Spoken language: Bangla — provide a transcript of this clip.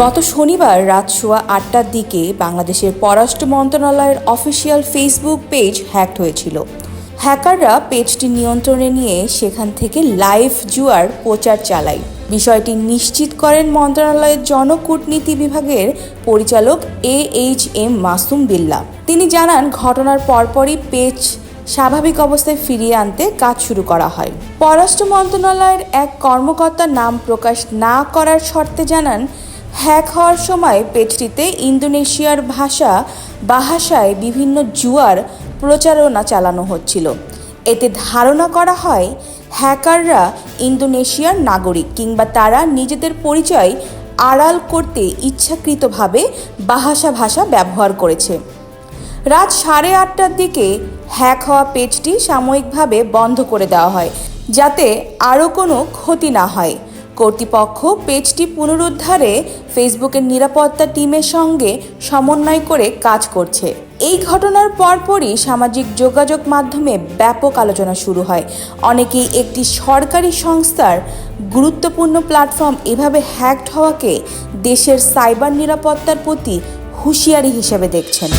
গত শনিবার রাত সোয়া ৮টার দিকে বাংলাদেশের পররাষ্ট্র মন্ত্রণালয়ের অফিসিয়াল ফেসবুক পেজ হ্যাকড হয়েছিল। হ্যাকাররা পেজটি নিয়ন্ত্রণে নিয়ে সেখান থেকে লাইভ জুয়ার প্রচার চালায়। বিষয়টি নিশ্চিত করেন মন্ত্রণালয়ের জনকূটনীতি বিভাগের পরিচালক AHM মাসুম বিল্লাহ। তিনি জানান, ঘটনার পরপরই পেজ স্বাভাবিক অবস্থায় ফিরিয়ে আনতে কাজ শুরু করা হয়। পররাষ্ট্র মন্ত্রণালয়ের এক কর্মকর্তা নাম প্রকাশ না করার শর্তে জানান, হ্যাক হওয়ার সময় পেজটিতে ইন্দোনেশিয়ার ভাষায় বিভিন্ন জুয়ার প্রচারণা চালানো হচ্ছিল। এতে ধারণা করা হয় হ্যাকাররা ইন্দোনেশিয়ার নাগরিক কিংবা তারা নিজেদের পরিচয় আড়াল করতে ইচ্ছাকৃতভাবে ভাষা ব্যবহার করেছে। রাত 8:30টার দিকে হ্যাক হওয়া পেজটি সাময়িকভাবে বন্ধ করে দেওয়া হয়, যাতে আরও কোনো ক্ষতি না হয়। কর্তৃপক্ষ পেজটি পুনরুদ্ধারে ফেসবুকের নিরাপত্তা টিমের সঙ্গে সমন্বয় করে কাজ করছে। এই ঘটনার পরপরই সামাজিক যোগাযোগ মাধ্যমে ব্যাপক আলোচনা শুরু হয়। অনেকেই একটি সরকারি সংস্থার গুরুত্বপূর্ণ প্ল্যাটফর্ম এভাবে হ্যাকড হওয়াকে দেশের সাইবার নিরাপত্তার প্রতি হুঁশিয়ারি হিসেবে দেখছেন।